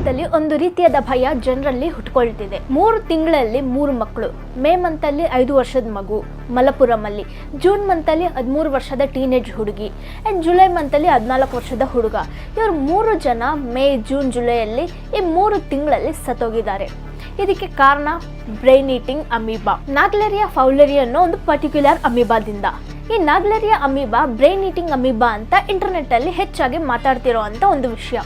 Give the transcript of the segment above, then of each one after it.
ಸಮಾಜದಲ್ಲಿ ಒಂದು ರೀತಿಯಾದ ಭಯ ಜನರಲ್ಲಿ ಹುಟ್ಕೊಳ್ತಿದೆ. 3 ತಿಂಗಳಲ್ಲಿ 3 ಮಕ್ಕಳು, ಮೇ ಮಂತಲ್ಲಿ 5 ವರ್ಷದ ಮಗು ಮಲಪುರಮಲ್ಲಿ, ಜೂನ್ ಮಂತಲ್ಲಿ 13 ವರ್ಷದ ಟೀನೇಜ್ ಹುಡುಗಿ ಆ್ಯಂಡ್ ಜುಲೈ ಮಂತಲ್ಲಿ 14 ವರ್ಷದ ಹುಡುಗ. ಇವರು 3 ಜನ ಮೇ ಜೂನ್ ಜುಲೈಯಲ್ಲಿ ಈ 3 ತಿಂಗಳಲ್ಲಿ ಸತ್ತೋಗಿದ್ದಾರೆ. ಇದಕ್ಕೆ ಕಾರಣ ಬ್ರೈನ್ ಈಟಿಂಗ್ ಅಮೀಬಾ, ನಾಗ್ಲೆರಿಯಾ ಫೌಲರಿ ಅನ್ನೋ ಒಂದು ಪರ್ಟಿಕ್ಯುಲರ್ ಅಮೀಬಾದಿಂದ. ಈ ನಾಗ್ಲೆರಿಯಾ ಅಮೀಬಾ ಬ್ರೈನ್ ಈಟಿಂಗ್ ಅಮೀಬಾ ಅಂತ ಇಂಟರ್ನೆಟ್ ಅಲ್ಲಿ ಹೆಚ್ಚಾಗಿ ಮಾತಾಡ್ತಿರೋ ಅಂತ ಒಂದು ವಿಷಯ.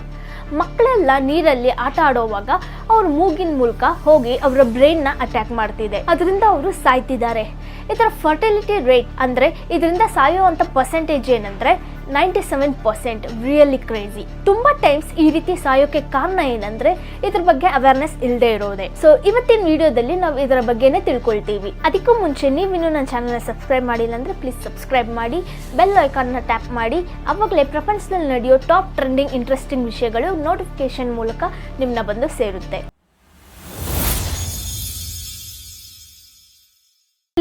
ಮಕ್ಕಳೆಲ್ಲ ನೀರಲ್ಲಿ ಆಟ ಆಡೋವಾಗ ಅವ್ರ ಮೂಗಿನ ಮೂಲಕ ಹೋಗಿ ಅವರ ಬ್ರೈನ್ ನ ಅಟ್ಯಾಕ್ ಮಾಡ್ತಿದೆ, ಅದರಿಂದ ಅವರು ಸಾಯ್ತಿದ್ದಾರೆ. ಇದರ ಫರ್ಟಿಲಿಟಿ ರೇಟ್ ಅಂದ್ರೆ ಇದರಿಂದ ಸಾಯುವಂತ ಪರ್ಸೆಂಟೇಜ್ ಏನಂದ್ರೆ 97%. Really crazy. ತುಂಬಾ ಟೈಮ್ಸ್ ಈ ರೀತಿ ಸಾಯೋಕೆ ಕಾರಣ ಏನಂದ್ರೆ ಇದ್ರ ಬಗ್ಗೆ ಅವೇರ್ನೆಸ್ ಇಲ್ಲದೆ ಇರೋದೆ. ಸೊ ಇವತ್ತಿನ ವಿಡಿಯೋದಲ್ಲಿ ನಾವು ಇದರ ಬಗ್ಗೆನೇ ತಿಳ್ಕೊಳ್ತೀವಿ. ಅದಕ್ಕೂ ಮುಂಚೆ ನೀವಿನ್ನು ನನ್ನ ಚಾನಲ್ನ ಸಬ್ಸ್ಕ್ರೈಬ್ ಮಾಡಿಲ್ಲ ಅಂದ್ರೆ ಪ್ಲೀಸ್ ಸಬ್ಸ್ಕ್ರೈಬ್ ಮಾಡಿ, ಬೆಲ್ ಐಕಾನ್ನ ಟ್ಯಾಪ್ ಮಾಡಿ. ಅವಾಗಲೇ ಪ್ರಪಂಚದಲ್ಲಿ ನಡೆಯೋ ಟಾಪ್ ಟ್ರೆಂಡಿಂಗ್ ಇಂಟ್ರೆಸ್ಟಿಂಗ್ ವಿಷಯಗಳು ನೋಟಿಫಿಕೇಶನ್ ಮೂಲಕ ನಿಮ್ಮನ್ನ ಬಂದು ಸೇರುತ್ತೆ.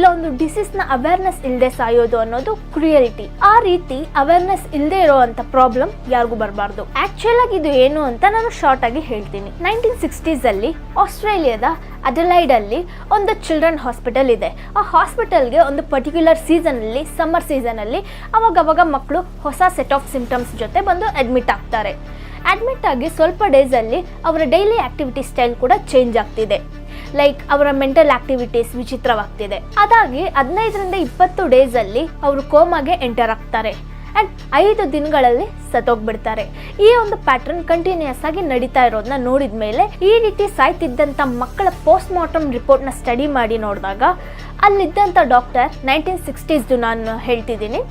ಒಂದು ಡಿಸೀಸ್ ನ ಅವೇರ್ನೆಸ್ ಇಲ್ಲದೆ ಸಾಯೋದು ಅನ್ನೋದು ಕ್ರಿಯಲಿಟಿ. ಆ ರೀತಿ ಅವೇರ್ನೆಸ್ ಇಲ್ಲದೆ ಇರುವಂತ ಪ್ರಾಬ್ಲಮ್ ಯಾರಿಗೂ ಬರಬಾರ್ದು. ಆಕ್ಚುಲ್ ಆಗಿ ಇದು ಏನು ಅಂತ ನಾನು ಶಾರ್ಟ್ ಆಗಿ ಹೇಳ್ತೀನಿ. 1960s ಅಲ್ಲಿ ಆಸ್ಟ್ರೇಲಿಯಾದ ಅಡೆಲೈಡ್ ಅಲ್ಲಿ ಒಂದು ಚಿಲ್ಡ್ರನ್ ಹಾಸ್ಪಿಟಲ್ ಇದೆ. ಆ ಹಾಸ್ಪಿಟಲ್ಗೆ ಒಂದು ಪರ್ಟಿಕ್ಯುಲರ್ ಸೀಸನ್ ಅಲ್ಲಿ, ಸಮ್ಮರ್ ಸೀಸನ್ ಅಲ್ಲಿ ಅವಾಗ ಮಕ್ಕಳು ಹೊಸ ಸೆಟ್ ಆಫ್ ಸಿಂಪ್ಟಮ್ಸ್ ಜೊತೆ ಬಂದು ಅಡ್ಮಿಟ್ ಆಗ್ತಾರೆ. ಅಡ್ಮಿಟ್ ಆಗಿ ಸ್ವಲ್ಪ ಡೇಸ್ ಅಲ್ಲಿ ಅವರ ಡೈಲಿ ಆಕ್ಟಿವಿಟಿ ಸ್ಟೈಲ್ ಕೂಡ ಚೇಂಜ್ ಆಗ್ತಿದೆ. ಲೈಕ್ ಅವರ ಮೆಂಟಲ್ ಆಕ್ಟಿವಿಟೀಸ್ ವಿಚಿತ್ರವಾಗ್ತಿದೆ. ಅದಾಗಿ 15ರಿಂದ 20 ಡೇಸ್ ಅಲ್ಲಿ ಅವರು ಕೋಮಾಗೆ ಎಂಟರ್ ಆಗ್ತಾರೆ ಅಂಡ್ 5 ದಿನಗಳಲ್ಲಿ ಸತ್ತೋಗ್ಬಿಡ್ತಾರೆ. ಈ ಒಂದು ಪ್ಯಾಟರ್ನ್ ಕಂಟಿನ್ಯೂಸ್ ಆಗಿ ನಡೀತಾ ಇರೋದನ್ನ ನೋಡಿದ ಮೇಲೆ ಈ ರೀತಿ ಸಾಯ್ತಿದ್ದಂತ ಮಕ್ಕಳ ಪೋಸ್ಟ್ ಮಾರ್ಟಮ್ ರಿಪೋರ್ಟ್ ನ ಸ್ಟಡಿ ಮಾಡಿ ನೋಡಿದಾಗ ಅಲ್ಲಿದ್ದಂತ ಡಾಕ್ಟರ್ 1960s ನಾನು ಹೇಳ್ತಿದ್ದೀನಿ,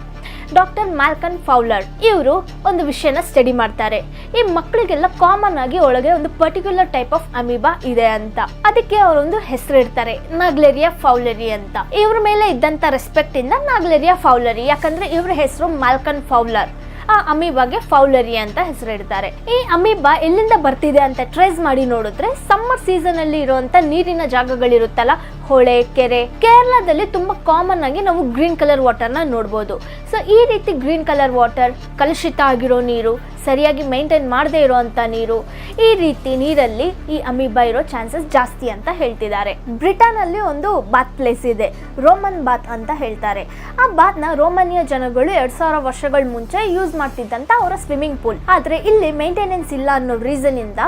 ಡಾಕ್ಟರ್ ಮ್ಯಾಲ್ಕಮ್ ಫೌಲರ್ ಇವರು ಒಂದು ವಿಷಯನ ಸ್ಟಡಿ ಮಾಡ್ತಾರೆ. ಈ ಮಕ್ಕಳಿಗೆಲ್ಲ ಕಾಮನ್ ಆಗಿ ಒಳಗೆ ಒಂದು ಪರ್ಟಿಕ್ಯುಲರ್ ಟೈಪ್ ಆಫ್ ಅಮೀಬಾ ಇದೆ ಅಂತ. ಅದಕ್ಕೆ ಅವರೊಂದು ಹೆಸರು ಇಡ್ತಾರೆ, ನಾಗ್ಲೆರಿಯಾ ಫೌಲರಿ ಅಂತ. ಇವ್ರ ಮೇಲೆ ಇದ್ದಂತ ರೆಸ್ಪೆಕ್ಟ್ ಇಂದ ನಾಗ್ಲೆರಿಯಾ ಫೌಲರಿ, ಯಾಕಂದ್ರೆ ಇವ್ರ ಹೆಸರು ಮ್ಯಾಲ್ಕಮ್ ಫೌಲರ್, ಆ ಅಮೀಬಾಗೆ ಫೌಲರಿ ಅಂತ ಹೆಸರಿಡ್ತಾರೆ. ಈ ಅಮೀಬಾ ಎಲ್ಲಿಂದ ಬರ್ತಿದೆ ಅಂತ ಟ್ರೇಸ್ ಮಾಡಿ ನೋಡಿದ್ರೆ ಸಮ್ಮರ್ ಸೀಸನ್ ಅಲ್ಲಿ ಇರುವಂತ ನೀರಿನ ಜಾಗಗಳಿರುತ್ತಲ್ಲ, ಹೊಳೆ, ಕೆರೆ, ಕೇರಳದಲ್ಲಿ ತುಂಬಾ ಕಾಮನ್ ಆಗಿ ನಾವು ಗ್ರೀನ್ ಕಲರ್ ವಾಟರ್ ನ ನೋಡಬಹುದು. ಸೊ ಈ ರೀತಿ ಗ್ರೀನ್ ಕಲರ್ ವಾಟರ್, ಕಲುಷಿತ ಆಗಿರೋ ನೀರು, ಸರಿಯಾಗಿ ಮೇಂಟೈನ್ ಮಾಡದೇ ಇರುವಂತ ನೀರು, ಈ ರೀತಿ ನೀರಲ್ಲಿ ಈ ಅಮೀಬಾ ಇರೋ ಚಾನ್ಸಸ್ ಜಾಸ್ತಿ ಅಂತ ಹೇಳ್ತಿದ್ದಾರೆ. ಬ್ರಿಟನ್ ಅಲ್ಲಿ ಒಂದು ಬಾತ್ ಪ್ಲೇಸ್ ಇದೆ, ರೋಮನ್ ಬಾತ್ ಅಂತ ಹೇಳ್ತಾರೆ. ಆ ಬಾತ್ ನ ರೋಮಾನಿಯಾ ಜನಗಳು 2000 ವರ್ಷಗಳ ಮುಂಚೆ ಯೂಸ್ ಮಾಡ್ತಿದ್ದಂತ ಅವರ ಸ್ವಿಮ್ಮಿಂಗ್ ಪೂಲ್. ಆದ್ರೆ ಇಲ್ಲಿ ಮೇಂಟೆನೆನ್ಸ್ ಇಲ್ಲ ಅನ್ನೋ ರೀಸನ್ ಇಂದ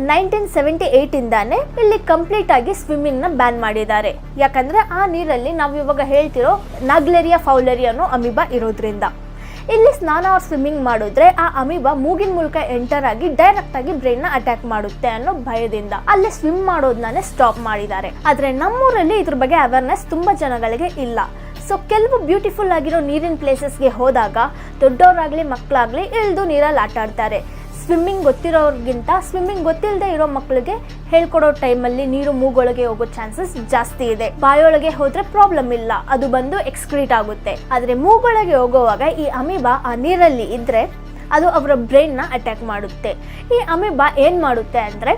1978 ಇಂದಾನೆ ಇಲ್ಲಿ ಕಂಪ್ಲೀಟ್ ಆಗಿ ಸ್ವಿಮ್ಮಿಂಗ್ ನ ಬ್ಯಾನ್ ಮಾಡಿದ್ದಾರೆ. ಯಾಕಂದ್ರೆ ಆ ನೀರಲ್ಲಿ ನಾವು ಇವಾಗ ಹೇಳ್ತಿರೋ ನಾಗ್ಲೆರಿಯಾ ಫೌಲರಿ ಅನ್ನೋ ಅಮೀಬಾ ಇರೋದ್ರಿಂದ. ಇಲ್ಲಿ ಸ್ನಾನ ಆರ್ ಸ್ವಿಮ್ಮಿಂಗ್ ಮಾಡಿದ್ರೆ ಆ ಅಮೀಬಾ ಮೂಗಿನ ಮೂಲಕ ಎಂಟರ್ ಆಗಿ ಡೈರೆಕ್ಟ್ ಆಗಿ ಬ್ರೈನ್ ನ ಅಟ್ಯಾಕ್ ಮಾಡುತ್ತೆ ಅನ್ನೋ ಭಯದಿಂದ ಅಲ್ಲಿ ಸ್ವಿಮ್ ಮಾಡೋದನ್ನೇ ಸ್ಟಾಪ್ ಮಾಡಿದ್ದಾರೆ. ಆದ್ರೆ ನಮ್ಮೂರಲ್ಲಿ ಇದ್ರ ಬಗ್ಗೆ ಅವೇರ್ನೆಸ್ ತುಂಬಾ ಜನಗಳಿಗೆ ಇಲ್ಲ. ಸೊ ಕೆಲವು ಬ್ಯೂಟಿಫುಲ್ ಆಗಿರೋ ನೀರಿನ ಪ್ಲೇಸಸ್ಗೆ ಹೋದಾಗ ದೊಡ್ಡವರಾಗ್ಲಿ ಮಕ್ಕಳಾಗ್ಲಿ ಇಳಿದು ನೀರಲ್ಲಿ ಆಟ ಆಡ್ತಾರೆ. ಸ್ವಿಮ್ಮಿಂಗ್ ಗೊತ್ತಿರೋರ್ಗಿಂತ ಸ್ವಿಮ್ಮಿಂಗ್ ಗೊತ್ತಿಲ್ಲದೆ ಇರೋ ಮಕ್ಕಳಿಗೆ ಹೇಳ್ಕೊಡೋ ಟೈಮಲ್ಲಿ ನೀರು ಮೂಗೊಳಗೆ ಹೋಗೋ ಚಾನ್ಸಸ್ ಜಾಸ್ತಿ ಇದೆ. ಬಾಯೊಳಗೆ ಹೋದ್ರೆ ಪ್ರಾಬ್ಲಮ್ ಇಲ್ಲ, ಅದು ಬಂದು ಎಕ್ಸ್ಕ್ರೀಟ್ ಆಗುತ್ತೆ. ಆದ್ರೆ ಮೂಗೊಳಗೆ ಹೋಗುವಾಗ ಈ ಅಮೀಬಾ ಆ ನೀರಲ್ಲಿ ಇದ್ರೆ ಅದು ಅವರ ಬ್ರೈನ್ ನ ಅಟ್ಯಾಕ್ ಮಾಡುತ್ತೆ. ಈ ಅಮೀಬಾ ಏನ್ ಮಾಡುತ್ತೆ ಅಂದ್ರೆ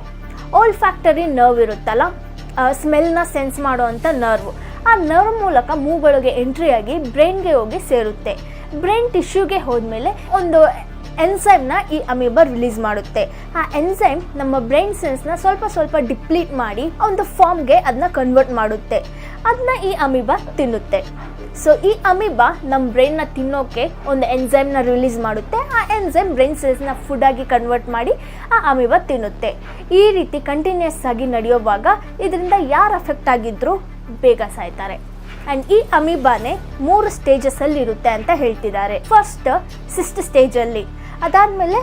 ಓಲ್ಫ್ಯಾಕ್ಟರಿ ನರ್ವ್ ಇರುತ್ತಲ್ಲ, ಸ್ಮೆಲ್ ನ ಸೆನ್ಸ್ ಮಾಡುವಂತ ನರ್ವ್, ಆ ನರ್ವ್ ಮೂಲಕ ಮೂಗೊಳಗೆ ಎಂಟ್ರಿ ಆಗಿ ಬ್ರೈನ್ಗೆ ಹೋಗಿ ಸೇರುತ್ತೆ. ಬ್ರೈನ್ ಟಿಶ್ಯೂಗೆ ಹೋದ್ಮೇಲೆ ಒಂದು ಎನ್ಸೈಮ್ ನ ಈ ಅಮೀಬಾ ರಿಲೀಸ್ ಮಾಡುತ್ತೆ. ಆ ಎನ್ಸೈಮ್ ನಮ್ಮ ಬ್ರೈನ್ ಸೆಲ್ಸ್ ನ ಸ್ವಲ್ಪ ಡಿಪ್ಲೀಟ್ ಮಾಡಿ ಒಂದು ಫಾರ್ಮ್ಗೆ ಅದನ್ನ ಕನ್ವರ್ಟ್ ಮಾಡುತ್ತೆ. ಅದನ್ನ ಈ ಅಮೀಬಾ ತಿನ್ನುತ್ತೆ. ಸೊ ಈ ಅಮೀಬಾ ನಮ್ಮ ಬ್ರೈನ್ ನ ತಿನ್ನೋಕೆ ಒಂದು ಎನ್ಸೈಮ್ ನ ರಿಲೀಸ್ ಮಾಡುತ್ತೆ. ಆ ಎನ್ಸೈಮ್ ಬ್ರೈನ್ ಸೆಲ್ಸ್ ನ ಫುಡ್ ಆಗಿ ಕನ್ವರ್ಟ್ ಮಾಡಿ ಆ ಅಮೀಬಾ ತಿನ್ನುತ್ತೆ. ಈ ರೀತಿ ಕಂಟಿನ್ಯೂಸ್ ಆಗಿ ನಡೆಯುವಾಗ ಇದರಿಂದ ಯಾರು ಅಫೆಕ್ಟ್ ಆಗಿದ್ರು ಬೇಗ ಸಾಯ್ತಾರೆ. ಅಂಡ್ ಈ ಅಮೀಬಾನೆ 3 ಸ್ಟೇಜಸ್ ಅಲ್ಲಿ ಇರುತ್ತೆ ಅಂತ ಹೇಳ್ತಿದ್ದಾರೆ. ಫಸ್ಟ್ ಸಿಸ್ಟ್ ಸ್ಟೇಜ್ ಅಲ್ಲಿ, ಅದಾದ್ಮೇಲೆ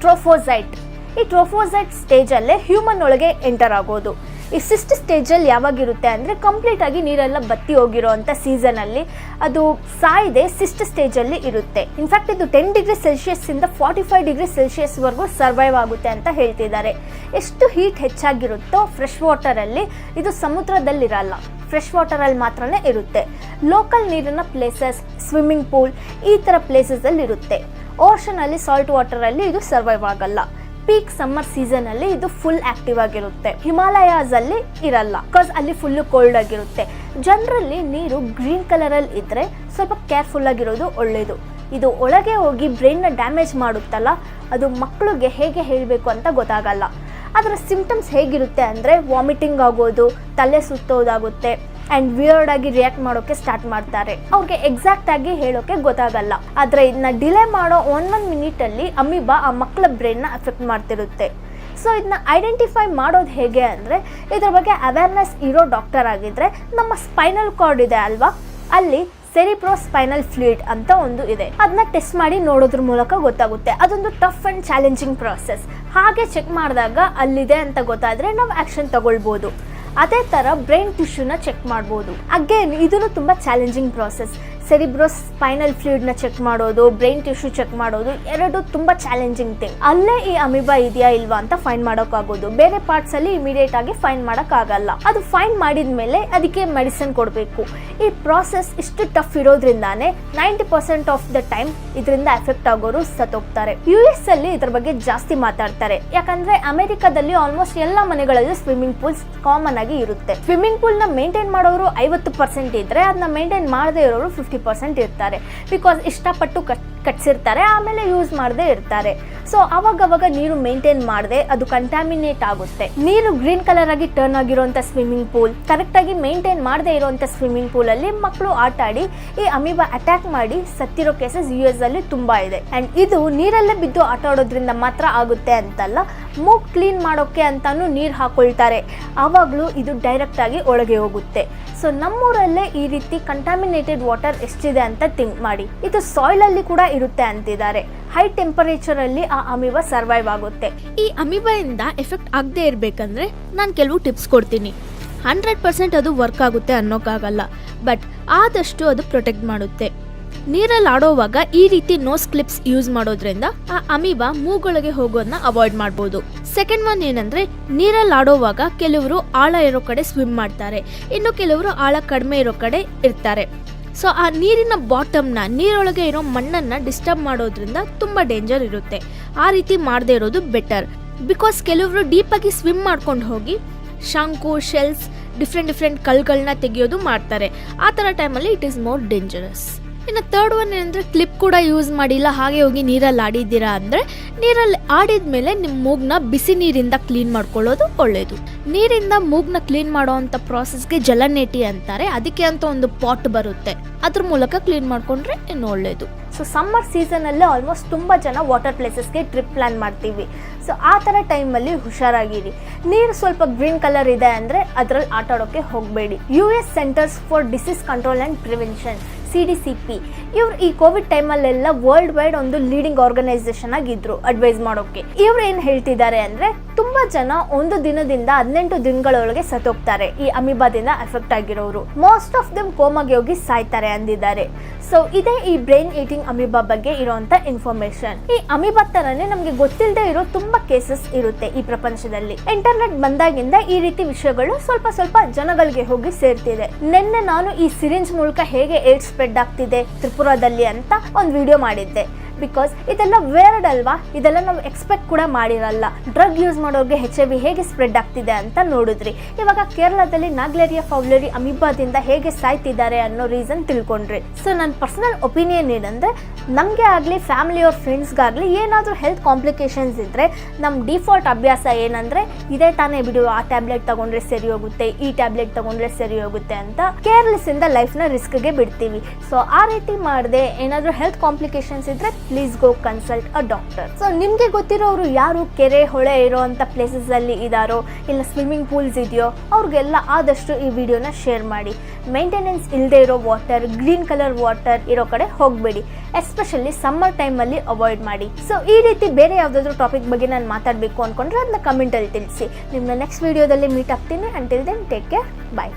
ಟ್ರೋಫೋಸೈಟ್. ಈ ಟ್ರೋಫೋಸೈಟ್ ಸ್ಟೇಜ್ ಅಲ್ಲೇ ಹ್ಯೂಮನ್ ಒಳಗೆ ಎಂಟರ್ ಆಗೋದು. ಈ ಸಿಸ್ಟ್ ಸ್ಟೇಜ್ ಅಲ್ಲಿ ಯಾವಾಗಿರುತ್ತೆ ಅಂದ್ರೆ ಕಂಪ್ಲೀಟ್ ಆಗಿ ನೀರೆಲ್ಲ ಬತ್ತಿ ಹೋಗಿರೋ ಅಂತ ಸೀಸನ್ ಅಲ್ಲಿ ಅದು ಸಾಯದೆ ಸಿಸ್ಟ್ ಸ್ಟೇಜ್ ಅಲ್ಲಿ ಇರುತ್ತೆ. ಇನ್ಫ್ಯಾಕ್ಟ್ ಇದು 10 ಡಿಗ್ರಿ ಸೆಲ್ಸಿಯಸ್ ಇಂದ 45 ಡಿಗ್ರಿ ಸೆಲ್ಸಿಯಸ್ ವರೆಗೂ ಸರ್ವೈವ್ ಆಗುತ್ತೆ ಅಂತ ಹೇಳ್ತಿದ್ದಾರೆ. ಎಷ್ಟು ಹೀಟ್ ಹೆಚ್ಚಾಗಿರುತ್ತೋ ಫ್ರೆಶ್ ವಾಟರ್ ಅಲ್ಲಿ ಇದು ಸಮುದ್ರದಲ್ಲಿರಲ್ಲ, ಫ್ರೆಶ್ ವಾಟರ್ ಅಲ್ಲಿ ಮಾತ್ರನೇ ಇರುತ್ತೆ. ಲೋಕಲ್ ನೀರಿನ ಪ್ಲೇಸಸ್, ಸ್ವಿಮ್ಮಿಂಗ್ ಪೂಲ್, ಈ ತರ ಪ್ಲೇಸಸ್ ಅಲ್ಲಿ ಇರುತ್ತೆ. ಓಷನ್ ಅಲ್ಲಿ, ಸಾಲ್ಟ್ ವಾಟರ್ ಅಲ್ಲಿ ಇದು ಸರ್ವೈವ್ ಆಗಲ್ಲ. ಪೀಕ್ ಸಮ್ಮರ್ ಸೀಸನ್ ಅಲ್ಲಿ ಇದು ಫುಲ್ ಆಕ್ಟಿವ್ ಆಗಿರುತ್ತೆ. ಹಿಮಾಲಯಾಸ್ ಅಲ್ಲಿ ಇರಲ್ಲ, ಬಿಕಾಸ್ ಅಲ್ಲಿ ಫುಲ್ ಕೋಲ್ಡ್ ಆಗಿರುತ್ತೆ. ಜನರಲಿ ನೀರು ಗ್ರೀನ್ ಕಲರ್ ಅಲ್ಲಿ ಇದ್ರೆ ಸ್ವಲ್ಪ ಕೇರ್ಫುಲ್ ಆಗಿರೋದು ಒಳ್ಳೇದು. ಇದು ಒಳಗೆ ಹೋಗಿ ಬ್ರೈನ್ ನ ಡ್ಯಾಮೇಜ್ ಮಾಡುತ್ತಲ್ಲ, ಅದು ಮಕ್ಕಳಿಗೆ ಹೇಗೆ ಹೇಳಬೇಕು ಅಂತ ಗೊತ್ತಾಗಲ್ಲ. ಅದರ ಸಿಂಪ್ಟಮ್ಸ್ ಹೇಗಿರುತ್ತೆ ಅಂದರೆ ವಾಮಿಟಿಂಗ್ ಆಗೋದು, ತಲೆ ಸುತ್ತೋದಾಗುತ್ತೆ ಆ್ಯಂಡ್ ವಿಯರ್ಡ್ ಆಗಿ ರಿಯಾಕ್ಟ್ ಮಾಡೋಕ್ಕೆ ಸ್ಟಾರ್ಟ್ ಮಾಡ್ತಾರೆ. ಅವ್ರಿಗೆ ಎಕ್ಸಾಕ್ಟ್ ಆಗಿ ಹೇಳೋಕೆ ಗೊತ್ತಾಗಲ್ಲ. ಆದರೆ ಇದನ್ನ ಡಿಲೇ ಮಾಡೋ 1 ಮಿನಿಟಲ್ಲಿ ಅಮೀಬಾ ಆ ಮಕ್ಕಳ ಬ್ರೈನ್ನ ಅಫೆಕ್ಟ್ ಮಾಡ್ತಿರುತ್ತೆ. ಸೊ ಇದನ್ನ ಐಡೆಂಟಿಫೈ ಮಾಡೋದು ಹೇಗೆ ಅಂದರೆ, ಇದ್ರ ಬಗ್ಗೆ ಅವೇರ್ನೆಸ್ ಇರೋ ಡಾಕ್ಟರ್ ಆಗಿದ್ರೆ ನಮ್ಮ ಸ್ಪೈನಲ್ ಕಾರ್ಡ್ ಇದೆ ಅಲ್ವಾ, ಅಲ್ಲಿ ಸೆರಿಬ್ರೋಸ್ಪೈನಲ್ ಫ್ಲೂಯಿಡ್ ಅಂತ ಒಂದು ಇದೆ. ಅದನ್ನ ಟೆಸ್ಟ್ ಮಾಡಿ ನೋಡೋದ್ರ ಮೂಲಕ ಗೊತ್ತಾಗುತ್ತೆ. ಅದೊಂದು ಟಫ್ ಆ್ಯಂಡ್ ಚಾಲೆಂಜಿಂಗ್ ಪ್ರಾಸೆಸ್. ಹಾಗೆ ಚೆಕ್ ಮಾಡಿದಾಗ ಅಲ್ಲಿದೆ ಅಂತ ಗೊತ್ತಾದರೆ ನಾವು ಆ್ಯಕ್ಷನ್ ತಗೊಳ್ಬೋದು. ಅದೇ ಥರ ಬ್ರೈನ್ ಟಿಶ್ಯೂನ ಚೆಕ್ ಮಾಡ್ಬೋದು. ಅಗೇನ್ ಇದನ್ನು ತುಂಬ ಚಾಲೆಂಜಿಂಗ್ ಪ್ರಾಸೆಸ್. ಸೆರಿಬ್ರೋಸ್ಪೈನಲ್ ಫ್ಲೂಯಿಡ್ನ ಚೆಕ್ ಮಾಡೋದು, ಬ್ರೈನ್ ಟಿಶ್ಯೂ ಚೆಕ್ ಮಾಡೋದು, ಎರಡು ತುಂಬ ಚಾಲೆಂಜಿಂಗ್ ಥಿಂಗ್. ಅಲ್ಲೇ ಈ ಅಮೀಬಾ ಇದೆಯಾ ಇಲ್ವಾ ಅಂತ ಫೈಂಡ್ ಮಾಡೋಕ್ಕಾಗೋದು. ಬೇರೆ ಪಾರ್ಟ್ಸಲ್ಲಿ ಇಮಿಡಿಯೇಟ್ ಆಗಿ ಫೈಂಡ್ ಮಾಡೋಕ್ಕಾಗಲ್ಲ. ಅದು ಫೈಂಡ್ ಮಾಡಿದ ಮೇಲೆ ಅದಕ್ಕೆ ಮೆಡಿಸಿನ್ ಕೊಡಬೇಕು. ಈ ಪ್ರಾಸೆಸ್ ಇಷ್ಟು ಟಫ್ ಇರೋದ್ರಿಂದಾನೇ 90% ಆಫ್ ದ ಟೈಮ್ ಇದರಿಂದ ಎಫೆಕ್ಟ್ ಆಗೋರು ಸತ್ತೋಗ್ತಾರೆ. US ಅಲ್ಲಿ ಇದ್ರ ಬಗ್ಗೆ ಜಾಸ್ತಿ ಮಾತಾಡ್ತಾರೆ. ಯಾಕಂದ್ರೆ ಅಮೆರಿಕಾದಲ್ಲಿ ಆಲ್ಮೋಸ್ಟ್ ಎಲ್ಲ ಮನೆಗಳಲ್ಲೂ ಸ್ವಿಮ್ಮಿಂಗ್ ಪೂಲ್ಸ್ ಕಾಮನ್ ಆಗಿ ಇರುತ್ತೆ. ಸ್ವಿಮ್ಮಿಂಗ್ ಪೂಲ್ನ ಮೇಂಟೈನ್ ಮಾಡೋರು 50% ಇದ್ರೆ ಅದನ್ನ ಮೇಂಟೈನ್ ಮಾಡದೇ ಇರೋರು 50% ಇರ್ತಾರೆ. ಬಿಕಾಸ್ ಇಷ್ಟಪಟ್ಟು ಕಟ್ಸಿರ್ತಾರೆ, ಆಮೇಲೆ ಯೂಸ್ ಮಾಡದೇ ಇರ್ತಾರೆ. ಸೊ ಅವಾಗ ನೀರು ಮೇಂಟೈನ್ ಮಾಡದೆ ಅದು ಕಂಟಾಮಿನೇಟ್ ಆಗುತ್ತೆ. ನೀರು ಗ್ರೀನ್ ಕಲರ್ ಆಗಿ ಟರ್ನ್ ಆಗಿರುವಂಥ ಸ್ವಿಮ್ಮಿಂಗ್ ಪೂಲ್, ಕರೆಕ್ಟಾಗಿ ಮೇಂಟೈನ್ ಮಾಡದೇ ಇರುವಂಥ ಸ್ವಿಮ್ಮಿಂಗ್ ಪೂಲಲ್ಲಿ ಮಕ್ಕಳು ಆಟ ಆಡಿ ಈ ಅಮೀಬಾ ಅಟ್ಯಾಕ್ ಮಾಡಿ ಸತ್ತಿರೋ ಕೇಸಸ್ US ಅಲ್ಲಿ ತುಂಬಾ ಇದೆ. ಆ್ಯಂಡ್ ಇದು ನೀರಲ್ಲೇ ಬಿದ್ದು ಆಟ ಆಡೋದ್ರಿಂದ ಮಾತ್ರ ಆಗುತ್ತೆ ಅಂತಲ್ಲ, ಮೂಗ್ ಕ್ಲೀನ್ ಮಾಡೋಕ್ಕೆ ಅಂತಾನು ನೀರು ಹಾಕೊಳ್ತಾರೆ. ಆವಾಗಲೂ ಇದು ಡೈರೆಕ್ಟ್ ಆಗಿ ಒಳಗೆ ಹೋಗುತ್ತೆ. ಸೊ ನಮ್ಮೂರಲ್ಲೇ ಈ ರೀತಿ ಕಂಟಾಮಿನೇಟೆಡ್ ವಾಟರ್ ಎಷ್ಟಿದೆ ಅಂತ ಥಿಂಕ್ ಮಾಡಿ. ಇದು ಸಾಯಿಲ್ ಅಲ್ಲಿ ಕೂಡ ಇರುತ್ತೆ ಅಂತಿದ್ದಾರೆ. ಹೈ ಟೆಂಪರೇಚರ್ ಅಲ್ಲಿ ಆ ಅಮೀಬಾ ಸರ್ವೈವ್ ಆಗುತ್ತೆ. ಈ ಅಮೀಬಾಯಿಂದ ಎಫೆಕ್ಟ್ ಆಗದೆ ಇರಬೇಕಂದ್ರೆ ನಾನು ಕೆಲವು ಟಿಪ್ಸ್ ಕೊಡ್ತೀನಿ. 100% ಅದು ವರ್ಕ್ ಆಗುತ್ತೆ ಅನ್ನೋಕ್ಕಾಗಲ್ಲ, ಬಟ್ ಆದಷ್ಟು ಅದು ಪ್ರೊಟೆಕ್ಟ್ ಮಾಡುತ್ತೆ. ನೀರಲ್ಲಿ ಆಡೋವಾಗ ಈ ರೀತಿ ನೋಸ್ ಕ್ಲಿಪ್ಸ್ ಯೂಸ್ ಮಾಡೋದ್ರಿಂದ ಆ ಅಮೀಬಾ ಮೂಗೊಳಗೆ ಹೋಗೋದನ್ನ ಅವಾಯ್ಡ್ ಮಾಡ್ಬೋದು. ಸೆಕೆಂಡ್ ಒನ್ ಏನಂದ್ರೆ, ನೀರಲ್ಲಿ ಆಡೋವಾಗ ಕೆಲವರು ಆಳ ಇರೋ ಕಡೆ ಸ್ವಿಮ್ ಮಾಡ್ತಾರೆ, ಇನ್ನು ಕೆಲವರು ಆಳ ಕಡಿಮೆ ಇರೋ ಕಡೆ ಇರ್ತಾರೆ. ಸೊ ಆ ನೀರಿನ ಬಾಟಮ್ನ, ನೀರೊಳಗೆ ಇರೋ ಮಣ್ಣನ್ನು ಡಿಸ್ಟರ್ಬ್ ಮಾಡೋದ್ರಿಂದ ತುಂಬ ಡೇಂಜರ್ ಇರುತ್ತೆ. ಆ ರೀತಿ ಮಾಡದೇ ಇರೋದು ಬೆಟರ್. ಬಿಕಾಸ್ ಕೆಲವರು ಡೀಪಾಗಿ ಸ್ವಿಮ್ ಮಾಡ್ಕೊಂಡು ಹೋಗಿ ಶಂಕು, ಶೆಲ್ಸ್, ಡಿಫ್ರೆಂಟ್ ಕಲ್ಗಳನ್ನ ತೆಗೆಯೋದು ಮಾಡ್ತಾರೆ. ಆ ಥರ ಟೈಮಲ್ಲಿ ಇಟ್ ಈಸ್ ಮೋರ್ ಡೇಂಜರಸ್. ಇನ್ನು ಥರ್ಡ್ ಒನ್ ಏನಂದರೆ, ಕ್ಲಿಪ್ ಕೂಡ ಯೂಸ್ ಮಾಡಿಲ್ಲ, ಹಾಗೆ ಹೋಗಿ ನೀರಲ್ಲಿ ಆಡಿದ್ದೀರಾ ಅಂದರೆ ನೀರಲ್ಲಿ ಆಡಿದ್ಮೇಲೆ ನಿಮ್ಮ ಮೂಗ್ನ ಬಿಸಿ ನೀರಿಂದ ಕ್ಲೀನ್ ಮಾಡ್ಕೊಳ್ಳೋದು ಒಳ್ಳೆಯದು. ನೀರಿಂದ ಮೂಗ್ನ ಕ್ಲೀನ್ ಮಾಡೋವಂಥ ಪ್ರಾಸೆಸ್ಗೆ ಜಲನೇಟಿ ಅಂತಾರೆ. ಅದಕ್ಕೆ ಅಂತ ಒಂದು ಪಾಟ್ ಬರುತ್ತೆ, ಅದ್ರ ಮೂಲಕ ಕ್ಲೀನ್ ಮಾಡ್ಕೊಂಡ್ರೆ ಇನ್ನು ಒಳ್ಳೆಯದು. ಸೊ ಸಮ್ಮರ್ ಸೀಸನಲ್ಲೇ ಆಲ್ಮೋಸ್ಟ್ ತುಂಬ ಜನ ವಾಟರ್ ಪ್ಲೇಸಸ್ಗೆ ಟ್ರಿಪ್ ಪ್ಲ್ಯಾನ್ ಮಾಡ್ತೀವಿ. ಸೊ ಆ ಥರ ಟೈಮಲ್ಲಿ ಹುಷಾರಾಗಿರಿ. ನೀರು ಸ್ವಲ್ಪ ಗ್ರೀನ್ ಕಲರ್ ಇದೆ ಅಂದರೆ ಅದರಲ್ಲಿ ಆಟ ಆಡೋಕ್ಕೆ ಹೋಗಬೇಡಿ. US centres for disease control and prevention, CDCP, ಇವ್ರು ಈ ಕೋವಿಡ್ ಟೈಮಲ್ಲೆಲ್ಲ ವರ್ಲ್ಡ್ ವೈಡ್ ಒಂದು ಲೀಡಿಂಗ್ ಆರ್ಗನೈಸೇಷನ್ ಆಗಿದ್ರು ಅಡ್ವೈಸ್ ಮಾಡೋಕೆ. ಇವ್ರು ಏನು ಹೇಳ್ತಿದ್ದಾರೆ ಅಂದರೆ, ತುಂಬ ಜನ ಒಂದು ದಿನದಿಂದ 18 ದಿನಗಳೊಳಗೆ ಸತ್ತೋಗ್ತಾರೆ ಈ ಅಮೀಬಾದಿಂದ ಎಫೆಕ್ಟ್ ಆಗಿರೋರು. ಮೋಸ್ಟ್ ಆಫ್ ದಮ್ ಕೋಮಾಗೆ ಹೋಗಿ ಸಾಯ್ತಾರೆ ಅಂದಿದ್ದಾರೆ. ಸೊ ಇದೇ ಈ ಬ್ರೈನ್ ಈಟಿಂಗ್ ಅಮೀಬಾ ಬಗ್ಗೆ ಇರುವಂತ ಇನ್ಫಾರ್ಮೇಶನ್. ಈ ಅಮೀಬಾ ತರನೇ ನಮಗೆ ಗೊತ್ತಿಲ್ಲದೆ ಇರೋ ತುಂಬಾ ಕೇಸಸ್ ಇರುತ್ತೆ ಈ ಪ್ರಪಂಚದಲ್ಲಿ. ಇಂಟರ್ನೆಟ್ ಬಂದಾಗಿಂದ ಈ ರೀತಿ ವಿಷಯಗಳು ಸ್ವಲ್ಪ ಜನಗಳಿಗೆ ಹೋಗಿ ಸೇರ್ತಿದೆ. ನಿನ್ನೆ ನಾನು ಈ ಸಿರಿಂಜ್ ಮೂಲಕ ಹೇಗೆ ಏಡ್ಸ್ ಸ್ಪ್ರೆಡ್ ಆಗ್ತಿದೆ ತ್ರಿಪುರಾದಲ್ಲಿ ಅಂತ ಒಂದು ವಿಡಿಯೋ ಮಾಡಿದ್ದೆ. ಬಿಕಾಸ್ ಇದೆಲ್ಲ ವೇರ್ಡ್ ಅಲ್ವಾ, ಇದೆಲ್ಲ ನಾವು ಎಕ್ಸ್ಪೆಕ್ಟ್ ಕೂಡ ಮಾಡಿರಲ್ಲ. ಡ್ರಗ್ ಯೂಸ್ ಮಾಡೋರಿಗೆ HIV ಹೇಗೆ ಸ್ಪ್ರೆಡ್ ಆಗ್ತಿದೆ ಅಂತ ನೋಡಿದ್ರಿ. ಇವಾಗ ಕೇರಳದಲ್ಲಿ ನಾಗ್ಲೇರಿಯಾ ಫೌಲರಿ ಅಮೀಬಾದಿಂದ ಹೇಗೆ ಸಾಯ್ತಿದ್ದಾರೆ ಅನ್ನೋ ರೀಸನ್ ತಿಳ್ಕೊಂಡ್ರಿ. ಸೊ ನನ್ನ ಪರ್ಸನಲ್ ಒಪಿನಿಯನ್ ಏನಂದ್ರೆ, ನಮಗೆ ಆಗಲಿ ಫ್ಯಾಮಿಲಿ ಅವ್ರ ಫ್ರೆಂಡ್ಸ್ಗಾಗಲಿ ಏನಾದರೂ ಹೆಲ್ತ್ ಕಾಂಪ್ಲಿಕೇಶನ್ಸ್ ಇದ್ದರೆ ನಮ್ಮ ಡಿಫಾಲ್ಟ್ ಅಭ್ಯಾಸ ಏನಂದರೆ, ಇದೇ ತಾನೇ ಬಿಡು, ಆ ಟ್ಯಾಬ್ಲೆಟ್ ತಗೊಂಡ್ರೆ ಸರಿ ಹೋಗುತ್ತೆ, ಈ ಟ್ಯಾಬ್ಲೆಟ್ ತಗೊಂಡ್ರೆ ಸರಿ ಹೋಗುತ್ತೆ ಅಂತ ಕೇರ್ಲೆಸ್ ಇಂದ ಲೈಫ್ನ ರಿಸ್ಕ್ಗೆ ಬಿಡ್ತೀವಿ. ಸೊ ಆ ರೀತಿ ಮಾಡದೆ ಏನಾದರೂ ಹೆಲ್ತ್ ಕಾಂಪ್ಲಿಕೇಶನ್ಸ್ ಇದ್ದರೆ please go consult a doctor. So ನಿಮಗೆ ಗೊತ್ತಿರೋರು ಯಾರು ಕೆರೆ ಹೊಳೆ ಇರೋವಂಥ ಪ್ಲೇಸಸ್ ಅಲ್ಲಿ ಇದಾರೋ, ಇಲ್ಲ ಸ್ವಿಮ್ಮಿಂಗ್ ಪೂಲ್ಸ್ ಇದೆಯೋ, ಅವ್ರಿಗೆಲ್ಲ ಆದಷ್ಟು ಈ ವಿಡಿಯೋನ ಶೇರ್ ಮಾಡಿ. ಮೇಂಟೆನೆನ್ಸ್ ಇಲ್ಲದೆ ಇರೋ ವಾಟರ್, ಗ್ರೀನ್ ಕಲರ್ ವಾಟರ್ ಇರೋ ಕಡೆ ಹೋಗಬೇಡಿ. ಎಸ್ಪೆಷಲಿ ಸಮ್ಮರ್ ಟೈಮಲ್ಲಿ ಅವಾಯ್ಡ್ ಮಾಡಿ. ಸೊ ಈ ರೀತಿ ಬೇರೆ ಯಾವುದಾದ್ರೂ ಟಾಪಿಕ್ ಬಗ್ಗೆ ನಾನು ಮಾತಾಡಬೇಕು ಅಂದ್ಕೊಂಡ್ರೆ ಅದನ್ನ ಕಮೆಂಟಲ್ಲಿ ತಿಳಿಸಿ. ನಿಮ್ಮನ್ನ ನೆಕ್ಸ್ಟ್ ವಿಡಿಯೋದಲ್ಲಿ ಮೀಟ್ ಆಗ್ತೀನಿ. ಅಂಟಿಲ್ ದೆನ್ ಟೇಕ್ ಕೇರ್, ಬಾಯ್.